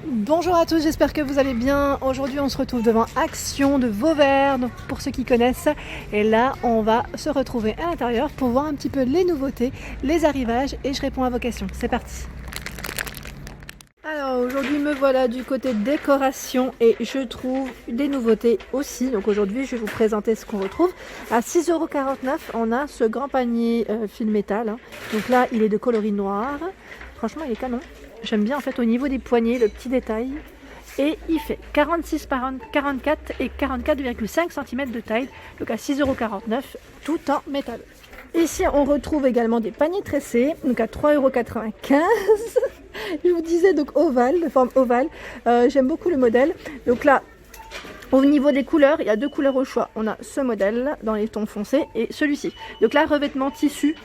Bonjour à tous, j'espère que vous allez bien. Aujourd'hui on se retrouve devant Action de Vauvert, donc pour ceux qui connaissent. Et là on va se retrouver à l'intérieur pour voir un petit peu les nouveautés, les arrivages et je réponds à vos questions. C'est parti. Alors aujourd'hui me voilà du côté décoration et je trouve des nouveautés aussi. Donc aujourd'hui je vais vous présenter ce qu'on retrouve. À 6,49 € on a ce grand panier fil métal. Donc là il est de coloris noir. Franchement il est canon. J'aime bien en fait au niveau des poignées, le petit détail. Et il fait 46 par 44 et 44,5 cm de taille. Donc à 6,49 €, tout en métal. Ici on retrouve également des paniers tressés, donc à 3,95 €. Je vous disais donc ovale, de forme ovale. J'aime beaucoup le modèle. Donc là, au niveau des couleurs, il y a deux couleurs au choix. On a ce modèle dans les tons foncés et celui-ci. Donc là, revêtement tissu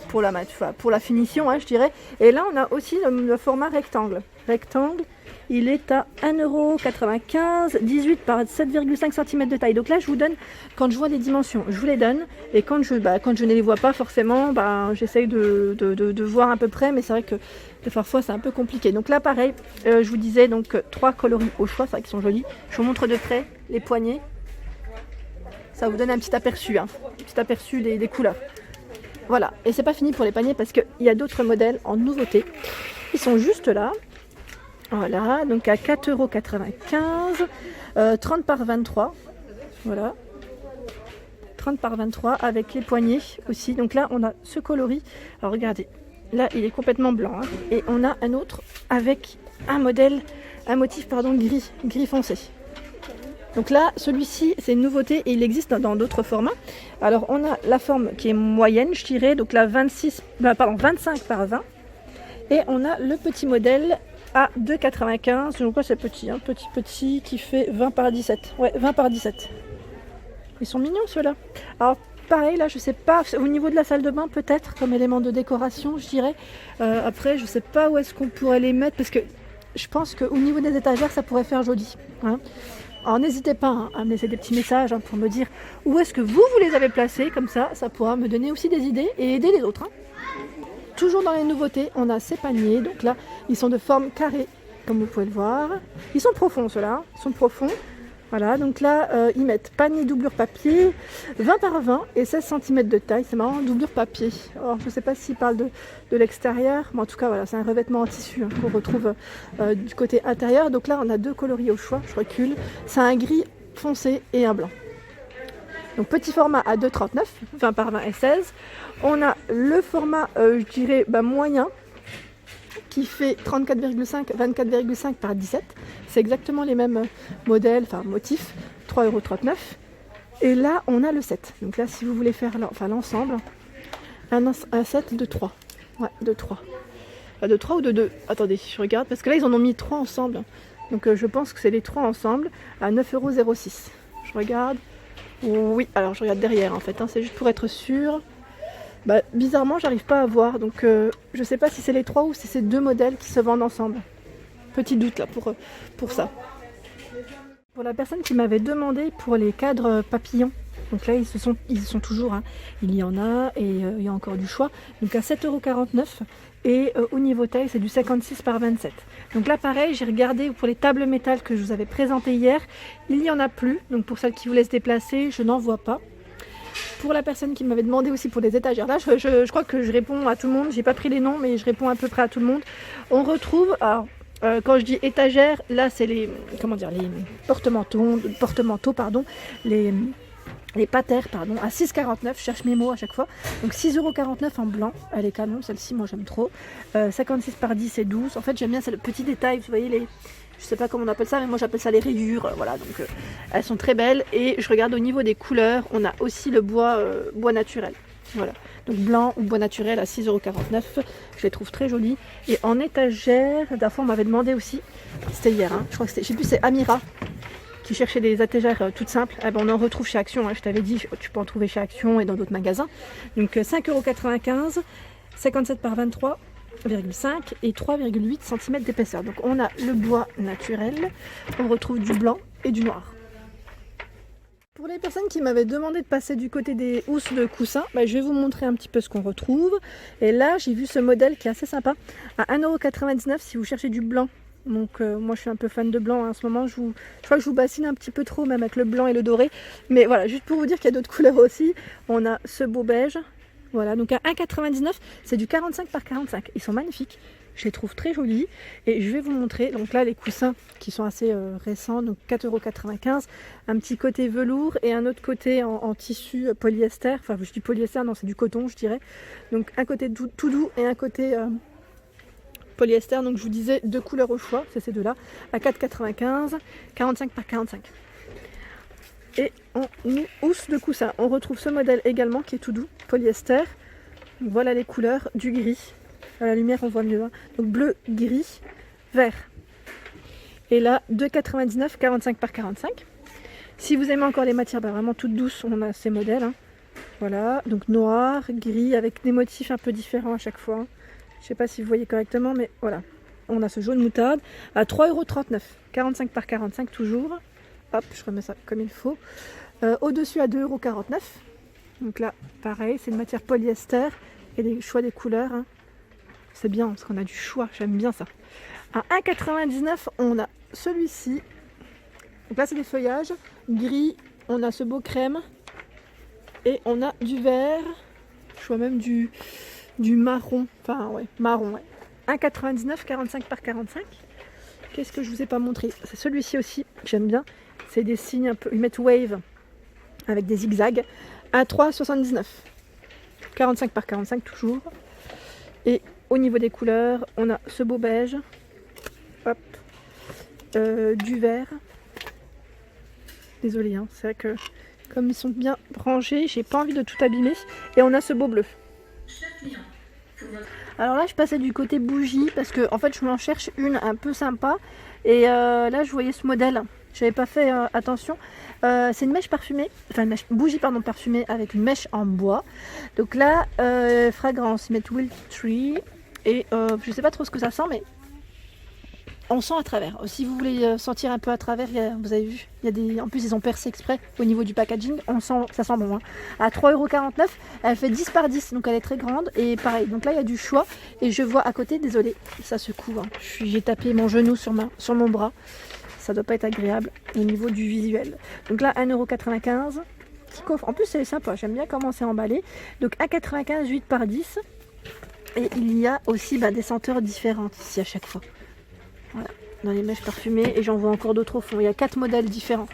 pour la finition, je dirais. Et là, on a aussi le format rectangle. Rectangle, il est à 1,95 €, 18 par 7,5 cm de taille. Donc là, je vous donne, quand je vois les dimensions, je vous les donne. Et quand je ne les vois pas forcément, j'essaye de voir à peu près. Mais c'est vrai que parfois, c'est un peu compliqué. Donc là, pareil, je vous disais, donc 3 coloris au choix. C'est vrai qu'ils sont jolis. Je vous montre de près les poignées. Ça vous donne un petit aperçu, des couleurs. Voilà. Et c'est pas fini pour les paniers parce qu'il y a d'autres modèles en nouveauté. Ils sont juste là. Voilà, donc à 4,95 €, 30 par 23, voilà, 30 par 23 avec les poignées aussi. Donc là, on a ce coloris. Alors regardez, là, il est complètement blanc. Et on a un autre avec un motif gris foncé. Donc là, celui-ci, c'est une nouveauté et il existe dans d'autres formats. Alors, on a la forme qui est moyenne, je dirais, donc là, 25 par 20. Et on a le petit modèle à 2,95 €, donc c'est petit qui fait 20 par 17. Ouais, 20 par 17. Ils sont mignons ceux-là. Alors pareil là, je sais pas, au niveau de la salle de bain peut-être, comme élément de décoration je dirais. Après je sais pas où est-ce qu'on pourrait les mettre, parce que je pense qu'au niveau des étagères ça pourrait faire joli. Alors n'hésitez pas à me laisser des petits messages pour me dire où est-ce que vous les avez placés, comme ça pourra me donner aussi des idées et aider les autres. Toujours dans les nouveautés, on a ces paniers. Donc là, ils sont de forme carrée, comme vous pouvez le voir. Ils sont profonds, ceux-là. Ils sont profonds. Voilà, donc là, ils mettent panier doublure papier, 20 par 20 et 16 cm de taille. C'est marrant, doublure papier. Alors, je ne sais pas s'ils parlent de l'extérieur, mais en tout cas, voilà, c'est un revêtement en tissu qu'on retrouve du côté intérieur. Donc là, on a deux coloris au choix. Je recule. C'est un gris foncé et un blanc. Donc petit format à 2,39 €, 20 par 20 et 16. On a le format, je dirais, moyen, qui fait 34,5, 24,5 par 17. C'est exactement les mêmes modèles, motifs, 3,39 €. Et là, on a le 7. Donc là, si vous voulez faire l'ensemble, un set de 3. Ouais, de 3. De 3 ou de 2. Attendez, je regarde, parce que là, ils en ont mis 3 ensemble. Donc je pense que c'est les 3 ensemble, à 9,06 €. Je regarde. Oui, alors je regarde derrière en fait, c'est juste pour être sûr. Bizarrement, j'arrive pas à voir, donc je sais pas si c'est les 3 ou si c'est 2 modèles qui se vendent ensemble. Petit doute là pour ça. Pour la personne qui m'avait demandé pour les cadres papillons, donc là ils sont toujours, il y en a et il y a encore du choix. Donc à 7,49 € et au niveau taille c'est du 56 par 27. Donc là pareil, j'ai regardé pour les tables métal que je vous avais présentées hier, il n'y en a plus. Donc pour celles qui voulaient se déplacer, je n'en vois pas. Pour la personne qui m'avait demandé aussi pour les étagères, là je crois que je réponds à tout le monde, j'ai pas pris les noms mais je réponds à peu près à tout le monde. On retrouve, alors quand je dis étagère, là c'est les porte-manteaux, les patères, à 6,49 €, je cherche mes mots à chaque fois. Donc 6,49 € en blanc, elle est canon, celle-ci, moi j'aime trop. 56 par 10 et 12. En fait j'aime bien, c'est le petit détail, vous voyez je sais pas comment on appelle ça, mais moi j'appelle ça les rayures, voilà, donc elles sont très belles. Et je regarde au niveau des couleurs, on a aussi le bois naturel. Voilà, donc blanc ou bois naturel à 6,49 €, je les trouve très jolis. Et en étagère, la fois on m'avait demandé aussi, c'était hier, je crois que je sais plus, c'est Amira qui cherchait des étagères toutes simples. On en retrouve chez Action, je t'avais dit, tu peux en trouver chez Action et dans d'autres magasins. Donc 5,95 €, 57 par 23,5 et 3,8 cm d'épaisseur. Donc on a le bois naturel, on retrouve du blanc et du noir. Pour les personnes qui m'avaient demandé de passer du côté des housses de coussins, je vais vous montrer un petit peu ce qu'on retrouve. Et là, j'ai vu ce modèle qui est assez sympa, à 1,99 € si vous cherchez du blanc Donc moi je suis un peu fan de blanc, hein. En ce moment je crois que je vous bassine un petit peu trop même avec le blanc et le doré. Mais voilà, juste pour vous dire qu'il y a d'autres couleurs aussi. On a ce beau beige. Voilà, donc à 1,99 €, c'est du 45 par 45. Ils sont magnifiques. Je les trouve très jolis. Et je vais vous montrer. Donc là, les coussins qui sont assez récents. Donc 4,95 €. Un petit côté velours et un autre côté en tissu polyester. Enfin, je dis polyester, non, c'est du coton, je dirais. Donc un côté tout doux et un côté polyester. Donc je vous disais 2 couleurs au choix. C'est ces deux-là. À 4,95 €. 45 par 45. Et en housse de coussin, on retrouve ce modèle également qui est tout doux, polyester. Donc voilà les couleurs du gris. À la lumière on voit mieux. Hein. Donc bleu, gris, vert. Et là 2,99 €, 45 par 45. Si vous aimez encore les matières vraiment toutes douces, on a ces modèles. Hein. Voilà, donc noir, gris avec des motifs un peu différents à chaque fois. Je ne sais pas si vous voyez correctement, mais voilà. On a ce jaune moutarde à 3,39 €, 45 par 45 toujours. Hop, je remets ça comme il faut. Au-dessus à 2,49 €. Donc là, pareil, c'est une matière polyester. Et les choix des couleurs. Hein. C'est bien parce qu'on a du choix, j'aime bien ça. À 1,99 €, on a celui-ci. Donc là, c'est des feuillages. Gris, on a ce beau crème. Et on a du vert. Je vois même du marron. Enfin, ouais, marron, ouais. 1,99 €, 45 par 45. Qu'est-ce que je vous ai pas montré? C'est celui-ci aussi, j'aime bien. C'est des signes un peu, ils mettent wave avec des zigzags à 3,79 €. 45 par 45 toujours. Et au niveau des couleurs, on a ce beau beige. Hop. Du vert. Désolée, hein, c'est vrai que comme ils sont bien rangés, j'ai pas envie de tout abîmer. Et on a ce beau bleu. Alors là, je passais du côté bougie parce que en fait, je m'en cherche une un peu sympa. Et là, je voyais ce modèle. J'avais pas fait attention. C'est une mèche parfumée, enfin une bougie pardon parfumée avec une mèche en bois. Donc là, fragrance, ils mettent Wild Tree et je sais pas trop ce que ça sent, mais on sent à travers. Si vous voulez sentir un peu à travers, vous avez vu, il y a des, en plus ils ont percé exprès au niveau du packaging. On sent, ça sent bon. Hein. À 3,49 €, elle fait 10 par 10, donc elle est très grande et pareil. Donc là il y a du choix et je vois à côté, désolé, ça secoue. Hein. J'ai tapé mon genou sur mon bras. Ça doit pas être agréable au niveau du visuel. Donc là 1,95 €. Petit coffre. En plus c'est sympa, j'aime bien comment c'est emballé. Donc 1,95 €, 8 par 10. Et il y a aussi des senteurs différentes ici à chaque fois. Voilà, dans les mèches parfumées. Et j'en vois encore d'autres au fond. Il y a 4 modèles différents.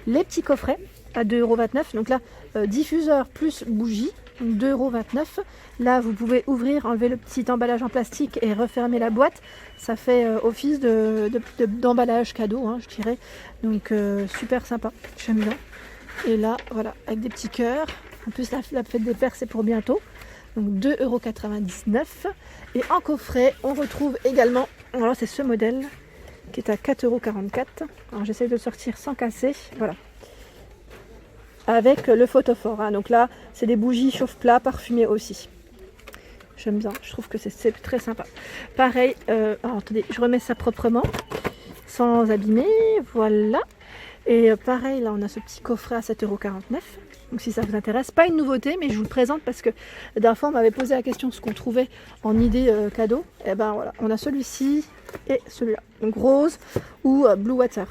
Les petits coffrets à 2,29 €. Donc là, diffuseur plus bougie. 2,29 €. Là, vous pouvez ouvrir, enlever le petit emballage en plastique et refermer la boîte. Ça fait office d'emballage cadeau, hein, je dirais. Donc, super sympa. J'aime bien. Et là, voilà, avec des petits cœurs. En plus, la fête des pères, c'est pour bientôt. Donc, 2,99 €. Et en coffret, on retrouve également, alors c'est ce modèle qui est à 4,44 €. Alors, j'essaie de le sortir sans casser. Voilà. Avec le photophore. Hein. Donc là, c'est des bougies chauffe-plat parfumées aussi. J'aime bien, je trouve que c'est très sympa. Pareil, alors attendez, je remets ça proprement, sans abîmer, voilà. Et pareil, là on a ce petit coffret à 7,49 €. Donc si ça vous intéresse, pas une nouveauté, mais je vous le présente parce que la dernière fois on m'avait posé la question ce qu'on trouvait en idée cadeau. Et ben voilà, on a celui-ci et celui-là. Donc rose ou Blue Water.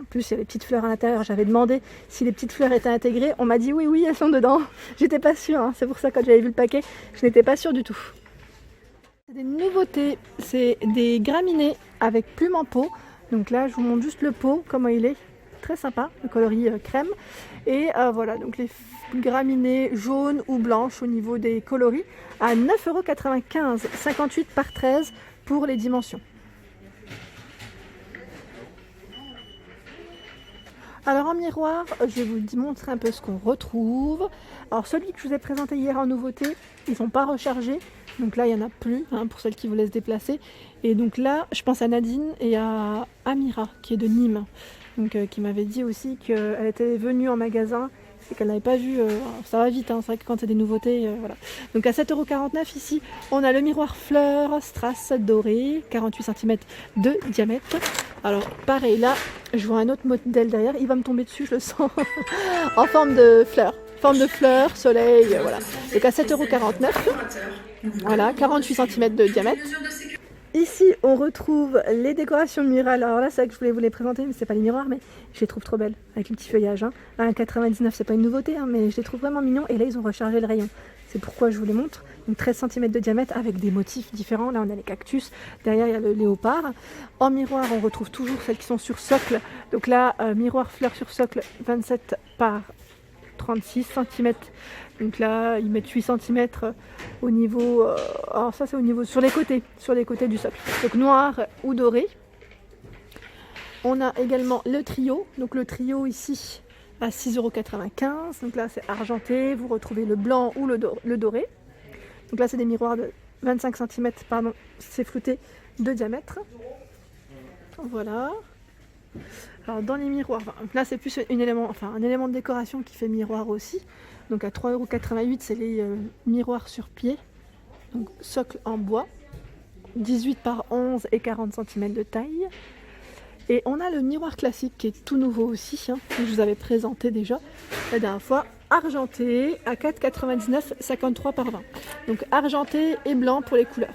En plus, il y a les petites fleurs à l'intérieur. J'avais demandé si les petites fleurs étaient intégrées. On m'a dit oui, elles sont dedans. J'étais pas sûre. Hein. C'est pour ça que quand j'avais vu le paquet, je n'étais pas sûre du tout. Des nouveautés, c'est des graminées avec plume en pot. Donc là, je vous montre juste le pot, comment il est. Très sympa, le coloris crème. Et voilà, donc les graminées jaunes ou blanches au niveau des coloris à 9,95 €, 58 par 13 pour les dimensions. Alors en miroir, je vais vous montrer un peu ce qu'on retrouve. Alors celui que je vous ai présenté hier en nouveauté, ils ne sont pas rechargés. Donc là, il n'y en a plus hein, pour celles qui voulaient se déplacer. Et donc là, je pense à Nadine et à Amira qui est de Nîmes. Donc qui m'avait dit aussi qu'elle était venue en magasin et qu'elle n'avait pas vu. Ça va vite, hein, c'est vrai que quand c'est des nouveautés, voilà. Donc à 7,49 € ici, on a le miroir fleur strass doré, 48 cm de diamètre. Alors pareil, là, je vois un autre modèle derrière, il va me tomber dessus, je le sens, en forme de fleur. Forme de fleur, soleil, voilà. Donc à 7,49 €, voilà, 48 cm de diamètre. Ici, on retrouve les décorations murales. Alors là, c'est vrai que je voulais vous les présenter, mais c'est pas les miroirs, mais je les trouve trop belles, avec le petit feuillage. Hein. À 1,99 €, c'est pas une nouveauté, hein, mais je les trouve vraiment mignons. Et là, ils ont rechargé le rayon. C'est pourquoi je vous les montre. Donc 13 cm de diamètre avec des motifs différents. Là, on a les cactus. Derrière, il y a le léopard. En miroir, on retrouve toujours celles qui sont sur socle. Donc là, miroir fleur sur socle, 27 par 36 cm. Donc là, ils mettent 8 cm au niveau... alors ça, c'est au niveau sur les côtés du socle. Donc noir ou doré. On a également le trio. Donc le trio ici à 6,95 €. Donc là, c'est argenté. Vous retrouvez le blanc ou le doré. Donc là, c'est des miroirs de 25 cm, pardon, c'est flouté, de diamètre. Voilà. Alors dans les miroirs, là c'est plus un élément de décoration qui fait miroir aussi. Donc à 3,88 €, c'est les miroirs sur pied. Donc socle en bois, 18 par 11 et 40 cm de taille. Et on a le miroir classique qui est tout nouveau aussi, hein, que je vous avais présenté déjà la dernière fois, argenté à 4,99 €, 53 par 20. Donc argenté et blanc pour les couleurs.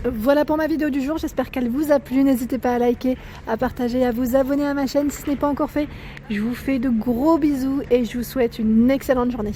Voilà pour ma vidéo du jour, j'espère qu'elle vous a plu. N'hésitez pas à liker, à partager, à vous abonner à ma chaîne si ce n'est pas encore fait. Je vous fais de gros bisous et je vous souhaite une excellente journée.